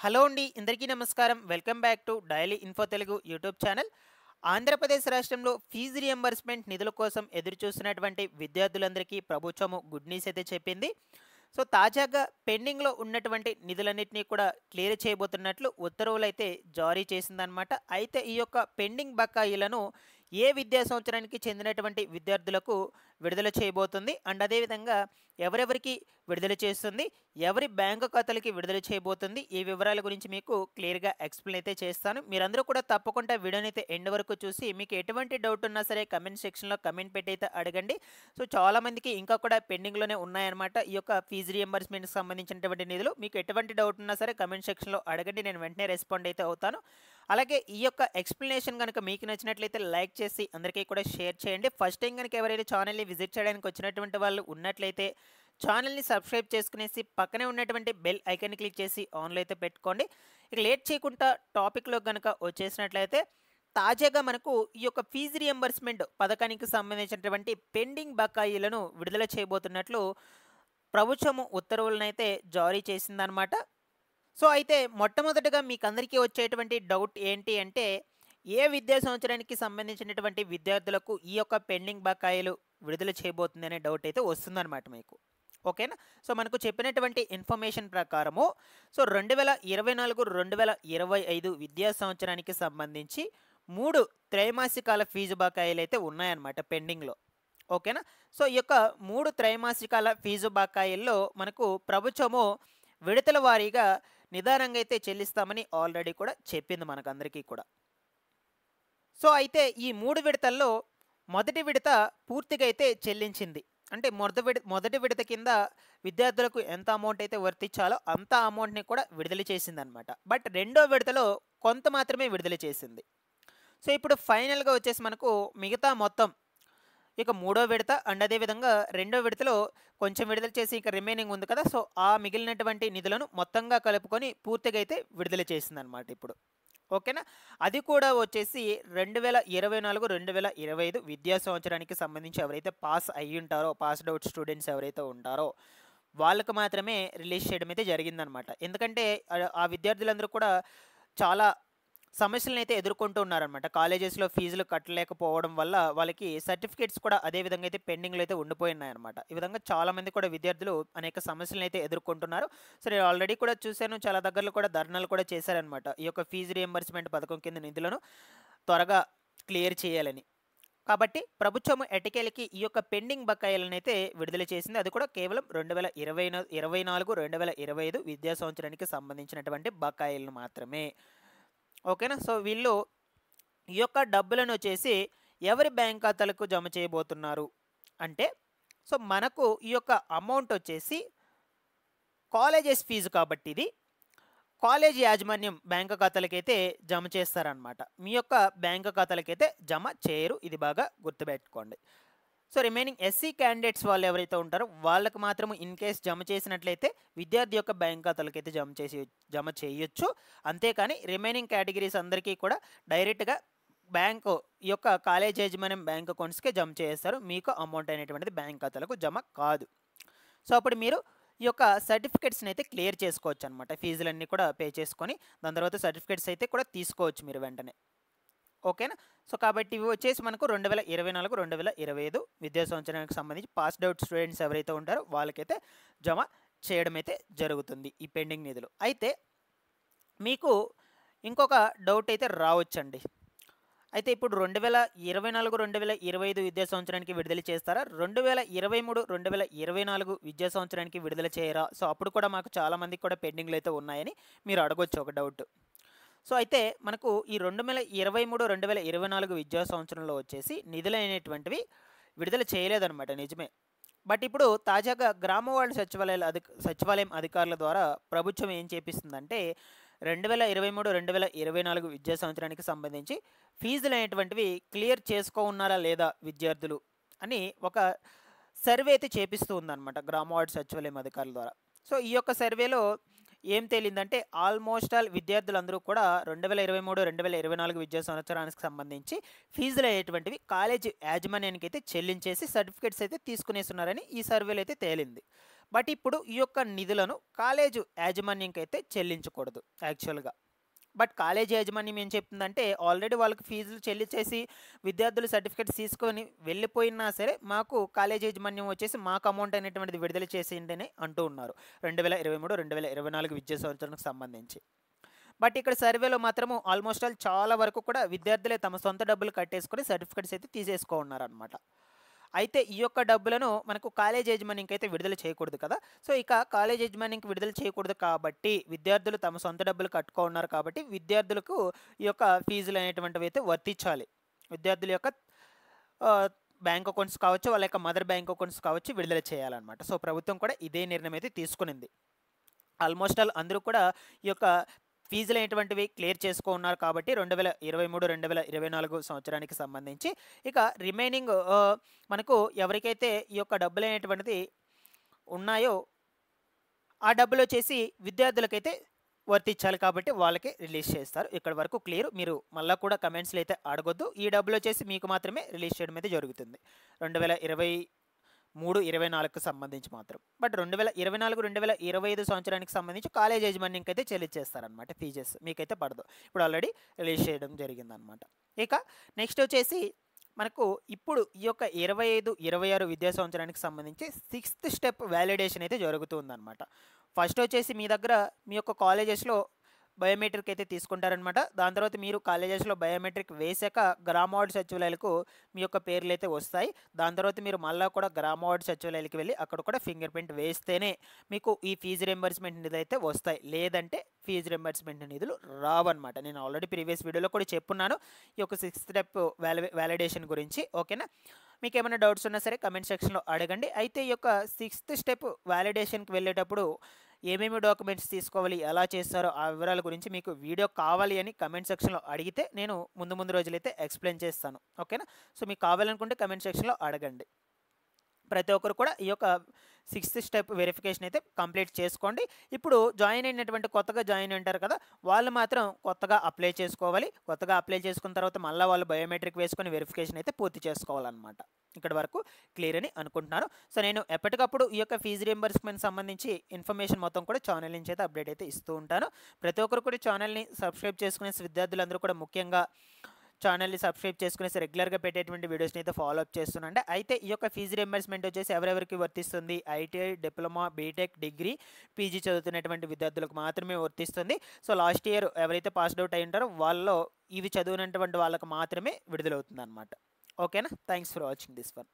Hello అండి, అందరికీ నమస్కారం. Welcome back to daily info Telugu YouTube channel. Andhra Pradesh రాష్ట్రంలో ఫీజు రియంబర్స్మెంట్ నిధుల కోసం ఎదురుచూస్తున్నటువంటి విద్యార్థులందరికీ ప్రభుత్వము గుడ్ న్యూస్ అయితే చెప్పింది. సో తాజాగా పెండింగ్లో ఉన్నటువంటి నిధులన్నింటినీ కూడా క్లియర్ చేయబోతున్నట్లు ఉత్తర్వులైతే జారీ చేసిందనమాట. అయితే ఈ యొక్క పెండింగ్ బకాయిలను ఏ విద్యా సంవత్సరానికి చెందినటువంటి విద్యార్థులకు విడుదల చేయబోతుంది అండ్ అదేవిధంగా ఎవరెవరికి విడుదల చేస్తుంది, ఎవరి బ్యాంకు ఖాతాలకి విడుదల చేయబోతుంది, ఈ వివరాల గురించి మీకు క్లియర్గా ఎక్స్ప్లెయిన్ అయితే చేస్తాను. మీరందరూ కూడా తప్పకుండా వీడియోని అయితే ఎండ్ వరకు చూసి మీకు ఎటువంటి డౌట్ ఉన్నా సరే కమెంట్ సెక్షన్లో కమెంట్ పెట్టి అయితే అడగండి. సో చాలామందికి ఇంకా కూడా పెండింగ్లోనే ఉన్నాయన్నమాట ఈ యొక్క ఫీజు రియంబర్స్మెంట్కి సంబంధించినటువంటి నిధులు. మీకు ఎటువంటి డౌట్ ఉన్నా సరే కమెంట్ సెక్షన్లో అడగండి, నేను వెంటనే రెస్పాండ్ అయితే అవుతాను. అలాగే ఈ యొక్క ఎక్స్ప్లెనేషన్ కనుక మీకు నచ్చినట్లయితే లైక్ చేసి అందరికీ కూడా షేర్ చేయండి. ఫస్ట్ టైం కనుక ఎవరైనా ఛానల్ని విజిట్ చేయడానికి వచ్చినటువంటి వాళ్ళు ఉన్నట్లయితే ఛానల్ని సబ్స్క్రైబ్ చేసుకునేసి పక్కనే ఉన్నటువంటి బెల్ ఐకాన్ని క్లిక్ చేసి ఆన్లో అయితే పెట్టుకోండి. ఇక లేట్ చేయకుండా టాపిక్లో కనుక వచ్చేసినట్లయితే తాజాగా మనకు ఈ యొక్క ఫీజు రియంబర్స్మెంట్ పథకానికి సంబంధించినటువంటి పెండింగ్ బకాయిలను విడుదల చేయబోతున్నట్లు ప్రభుత్వము ఉత్తర్వులను అయితే జారీ చేసిందనమాట. సో అయితే మొట్టమొదటగా మీకు అందరికీ వచ్చేటువంటి డౌట్ ఏంటి అంటే, ఏ విద్యా సంవత్సరానికి సంబంధించినటువంటి విద్యార్థులకు ఈ యొక్క పెండింగ్ బకాయిలు విడుదల చేయబోతుంది అనే డౌట్ అయితే వస్తుందన్నమాట మీకు. ఓకేనా? సో మనకు చెప్పినటువంటి ఇన్ఫర్మేషన్ ప్రకారము సో 2024-2025 విద్యా సంవత్సరానికి సంబంధించి 3 త్రైమాసికాల ఫీజు బకాయిలు అయితే ఉన్నాయన్నమాట పెండింగ్లో. ఓకేనా? సో ఈ యొక్క 3 త్రైమాసికాల ఫీజు బకాయిల్లో మనకు ప్రభుత్వము విడతల వారీగా నిదానంగా అయితే చెల్లిస్తామని ఆల్రెడీ కూడా చెప్పింది మనకందరికీ కూడా. సో అయితే ఈ 3 విడతల్లో మొదటి విడత పూర్తిగా అయితే చెల్లించింది. అంటే మొదటి విడత కింద విద్యార్థులకు ఎంత అమౌంట్ అయితే వర్తించాలో అంత అమౌంట్ని కూడా విడుదల చేసిందనమాట. బట్ రెండో విడతలో కొంత మాత్రమే విడుదల చేసింది. సో ఇప్పుడు ఫైనల్గా వచ్చేసి మనకు మిగతా మొత్తం ఇక మూడో విడత అండ్ అదేవిధంగా రెండో విడతలో కొంచెం విడుదల చేసి ఇక రిమైనింగ్ ఉంది కదా, సో ఆ మిగిలినటువంటి నిధులను మొత్తంగా కలుపుకొని పూర్తిగా అయితే విడుదల చేసిందనమాట ఇప్పుడు. ఓకేనా? అది కూడా వచ్చేసి 2024-2025 విద్యా సంవత్సరానికి సంబంధించి ఎవరైతే పాస్ అయ్యి ఉంటారో, పాస్డ్ అవుట్ స్టూడెంట్స్ ఎవరైతే ఉంటారో వాళ్ళకు మాత్రమే రిలీజ్ చేయడం అయితే జరిగిందనమాట. ఎందుకంటే ఆ విద్యార్థులందరూ కూడా చాలా సమస్యలను అయితే ఎదుర్కొంటూ ఉన్నారనమాట. కాలేజెస్లో ఫీజులు కట్టలేకపోవడం వల్ల వాళ్ళకి సర్టిఫికేట్స్ కూడా అదే విధంగా అయితే పెండింగ్లో అయితే ఉండిపోయినాయన్నమాట. ఈ విధంగా చాలామంది కూడా విద్యార్థులు అనేక సమస్యలను అయితే ఎదుర్కొంటున్నారు. సో నేను ఆల్రెడీ కూడా చూశాను, చాలా దగ్గరలో కూడా ధర్నాలు కూడా చేశారనమాట. ఈ యొక్క ఫీజు రియంబర్స్మెంట్ పథకం కింద నిధులను త్వరగా క్లియర్ చేయాలని. కాబట్టి ప్రభుత్వం ఎట్టకేలకి ఈ యొక్క పెండింగ్ బకాయిలను అయితే విడుదల చేసింది. అది కూడా కేవలం 2024-2025 విద్యా సంవత్సరానికి సంబంధించినటువంటి బకాయిలను మాత్రమే. ఓకేనా? సో వీళ్ళు ఈ యొక్క డబ్బులను వచ్చేసి ఎవరి బ్యాంక్ ఖాతాలకు జమ చేయబోతున్నారు అంటే, సో మనకు ఈ యొక్క అమౌంట్ వచ్చేసి కాలేజెస్ ఫీజు కాబట్టి ఇది కాలేజ్ యాజమాన్యం బ్యాంకు ఖాతాలకైతే జమ చేస్తారనమాట. మీ యొక్క బ్యాంకు ఖాతాలకైతే జమ చేయరు, ఇది బాగా గుర్తుపెట్టుకోండి. సో రిమైనింగ్ ఎస్సీ క్యాండిడేట్స్ వాళ్ళు ఎవరైతే ఉంటారో వాళ్ళకు మాత్రం ఇన్ కేస్ జమ చేసినట్లయితే విద్యార్థి యొక్క బ్యాంక్ ఖాతాలకైతే జమ చేయొచ్చు. అంతేకాని రిమైనింగ్ కేటగిరీస్ అందరికీ కూడా డైరెక్ట్గా బ్యాంకు ఈ యొక్క కాలేజ్ యాజమాన్యం బ్యాంక్ అకౌంట్స్కే జమ చేస్తారు. మీకు అమౌంట్ అనేటువంటిది బ్యాంక్ ఖాతాలకు జమ కాదు. సో అప్పుడు మీరు ఈ యొక్క సర్టిఫికేట్స్ని అయితే క్లియర్ చేసుకోవచ్చు అనమాట. ఫీజులన్నీ కూడా పే చేసుకొని దాని తర్వాత సర్టిఫికేట్స్ అయితే కూడా తీసుకోవచ్చు మీరు వెంటనే. ఓకేనా? సో కాబట్టి ఇవి వచ్చేసి మనకు 2024-2025 విద్యా సంవత్సరానికి సంబంధించి పాస్డ్ అవుట్ స్టూడెంట్స్ ఎవరైతే ఉంటారో వాళ్ళకైతే జమ చేయడం అయితే జరుగుతుంది ఈ పెండింగ్ నిధులు. అయితే మీకు ఇంకొక డౌట్ అయితే రావచ్చండి. అయితే ఇప్పుడు 2024-2025 విద్యా సంవత్సరానికి విడుదల చేస్తారా, 2023-2024 విద్యా సంవత్సరానికి విడుదల చేయరా? సో అప్పుడు కూడా మాకు చాలామందికి కూడా పెండింగ్లు అయితే ఉన్నాయని మీరు అడగొచ్చు ఒక డౌట్. సో అయితే మనకు ఈ 2023-2024 విద్యా సంవత్సరంలో వచ్చేసి నిధులు అనేటువంటివి విడుదల చేయలేదన్నమాట, నిజమే. బట్ ఇప్పుడు తాజాగా గ్రామవార్డు సచివాలయం అధికారుల ద్వారా ప్రభుత్వం ఏం చేపిస్తుందంటే 2023-2024 విద్యా సంవత్సరానికి సంబంధించి ఫీజులు అనేటువంటివి క్లియర్ ఉన్నారా లేదా విద్యార్థులు అని ఒక సర్వే అయితే చేపిస్తూ ఉందన్నమాట గ్రామవార్డు సచివాలయం అధికారుల ద్వారా. సో ఈ యొక్క సర్వేలో ఏం తేలిందంటే ఆల్మోస్ట్ ఆల్ విద్యార్థులందరూ కూడా 2023-2024 విద్యా సంవత్సరానికి సంబంధించి ఫీజులు అయ్యేటువంటివి కాలేజ్ యాజమాన్యానికి అయితే చెల్లించేసి సర్టిఫికేట్స్ అయితే తీసుకునేస్తున్నారని ఈ సర్వేలో అయితే తేలింది. బట్ ఇప్పుడు ఈ యొక్క నిధులను కాలేజు యాజమాన్యంకైతే చెల్లించకూడదు యాక్చువల్‌గా. బట్ కాలేజీ యాజమాన్యం ఏం చెప్తుందంటే, ఆల్రెడీ వాళ్ళకి ఫీజులు చెల్లించేసి విద్యార్థులు సర్టిఫికేట్స్ తీసుకొని వెళ్ళిపోయినా సరే, మాకు కాలేజీ యాజమాన్యం వచ్చేసి మాకు అమౌంట్ అనేటువంటిది విడుదల చేసేయండి అని అంటూ ఉన్నారు. 2023, 2024 విద్యా సంవత్సరానికి సంబంధించి. బట్ ఇక్కడ సర్వేలో మాత్రము ఆల్మోస్ట్ ఆల్ చాలా వరకు కూడా విద్యార్థులే తమ సొంత డబ్బులు కట్టేసుకొని సర్టిఫికేట్స్ అయితే తీసేసుకో ఉన్నారనమాట. అయితే ఈ యొక్క డబ్బులను మనకు కాలేజ్ యాజమాన్యంకి అయితే విడుదల చేయకూడదు కదా. సో ఇక కాలేజ్ యాజమాన్యంకి విడుదల చేయకూడదు కాబట్టి విద్యార్థులు తమ సొంత డబ్బులు కట్టుకో ఉన్నారు కాబట్టి విద్యార్థులకు ఈ యొక్క ఫీజులు అనేటువంటివి అయితే వర్తించాలి. విద్యార్థుల యొక్క బ్యాంక్ అకౌంట్స్ కావచ్చు, వాళ్ళ యొక్క మదర్ బ్యాంక్ అకౌంట్స్ కావచ్చు విడుదల చేయాలన్నమాట. సో ప్రభుత్వం కూడా ఇదే నిర్ణయం అయితే తీసుకునింది. ఆల్మోస్ట్ ఆల్ అందరూ కూడా ఈ యొక్క ఫీజులు అనేటువంటివి క్లియర్ చేసుకో ఉన్నారు కాబట్టి 2023, 2024 సంవత్సరానికి సంబంధించి ఇక రిమైనింగ్ మనకు ఎవరికైతే ఈ యొక్క డబ్బులు అనేటువంటిది ఉన్నాయో ఆ డబ్బులు వచ్చేసి విద్యార్థులకైతే వర్తించాలి కాబట్టి వాళ్ళకి రిలీజ్ చేస్తారు. ఇక్కడ వరకు క్లియర్. మీరు మళ్ళీ కూడా కమెంట్స్లో అయితే అడగొద్దు. ఈ డబ్బులు వచ్చేసి మీకు మాత్రమే రిలీజ్ చేయడం అయితే జరుగుతుంది 2023, 24కి సంబంధించి మాత్రం. బట్ 2024, 2025 సంవత్సరానికి సంబంధించి కాలేజ్ యాజమాన్యంకి అయితే చెల్లించేస్తారనమాట. ఫీజెస్ మీకైతే పడదు. ఇప్పుడు ఆల్రెడీ రిలీజ్ చేయడం జరిగిందనమాట. ఇక నెక్స్ట్ వచ్చేసి మనకు ఇప్పుడు ఈ యొక్క 25, 26 విద్యా సంవత్సరానికి సంబంధించి 6th స్టెప్ వ్యాలిడేషన్ అయితే జరుగుతుందన్నమాట. ఫస్ట్ వచ్చేసి మీ దగ్గర మీ యొక్క కాలేజెస్లో బయోమెట్రిక్ అయితే తీసుకుంటారనమాట. దాని తర్వాత మీరు కాలేజెస్లో బయోమెట్రిక్ వేసాక గ్రామ వార్డు సచివాలయాలకు మీ యొక్క పేర్లు అయితే వస్తాయి. దాని తర్వాత మీరు మళ్ళీ కూడా గ్రామ వార్డు సచివాలయాలకు వెళ్ళి అక్కడ కూడా ఫింగర్ ప్రింట్ వేస్తేనే మీకు ఈ ఫీజు రింబర్స్మెంట్ నిధులు అయితే వస్తాయి. లేదంటే ఫీజు రింబర్స్మెంట్ నిధులు రావన్నమాట. నేను ఆల్రెడీ ప్రీవియస్ వీడియోలో కూడా చెప్పున్నాను ఈ యొక్క 6th స్టెప్ వ్యాలిడేషన్ గురించి. ఓకేనా. మీకు ఏమైనా డౌట్స్ ఉన్నా సరే కమెంట్ సెక్షన్లో అడగండి. అయితే ఈ యొక్క 6th స్టెప్ వ్యాలిడేషన్కి వెళ్ళేటప్పుడు ఏమేమి డాక్యుమెంట్స్ తీసుకోవాలి, ఎలా చేస్తారో ఆ వివరాల గురించి మీకు వీడియో కావాలి అని కమెంట్ సెక్షన్లో అడిగితే నేను ముందు రోజులైతే ఎక్స్ప్లెయిన్ చేస్తాను. ఓకేనా. సో మీకు కావాలనుకుంటే కమెంట్ సెక్షన్లో అడగండి. ప్రతి ఒక్కరు కూడా ఈ యొక్క 6th స్టెప్ వెరిఫికేషన్ అయితే కంప్లీట్ చేసుకోండి. ఇప్పుడు జాయిన్ అయినటువంటి కొత్తగా జాయిన్ ఉంటారు కదా, వాళ్ళు మాత్రం కొత్తగా అప్లై చేసుకోవాలి. కొత్తగా అప్లై చేసుకున్న తర్వాత మళ్ళీ వాళ్ళు బయోమెట్రిక్ వేసుకొని వెరిఫికేషన్ అయితే పూర్తి చేసుకోవాలన్నమాట. ఇక్కడ వరకు క్లియర్ అని అనుకుంటున్నాను. సో నేను ఎప్పటికప్పుడు ఈ యొక్క ఫీజు రియంబర్స్మెంట్ సంబంధించి ఇన్ఫర్మేషన్ మొత్తం కూడా ఛానల్ నుంచి అయితే అప్డేట్ అయితే ఇస్తూ ఉంటాను. ప్రతి ఒక్కరు కూడా ఛానల్ని సబ్స్క్రైబ్ చేసుకునే విద్యార్థులందరూ కూడా ముఖ్యంగా ఛానల్ని సబ్స్క్రైబ్ చేసుకునేసి రెగ్యులర్గా పెట్టేటువంటి వీడియోస్ని అయితే ఫాలో అప్ చేస్తున్నాండి. అయితే ఈ యొక్క ఫీజు రియంబర్స్మెంట్ వచ్చేసి ఎవరెవరికి వర్తిస్తుంది, ITI, diploma, BTech, degree, PG చదువుతున్నటువంటి విద్యార్థులకు మాత్రమే వర్తిస్తుంది. సో లాస్ట్ ఇయర్ ఎవరైతే పాస్డ్ అవుట్ అయి ఉంటారో వాళ్ళలో ఇవి చదివినటువంటి వాళ్ళకి మాత్రమే విడుదలవుతుంది అనమాట. ఓకేనా. Thanks for watching this one.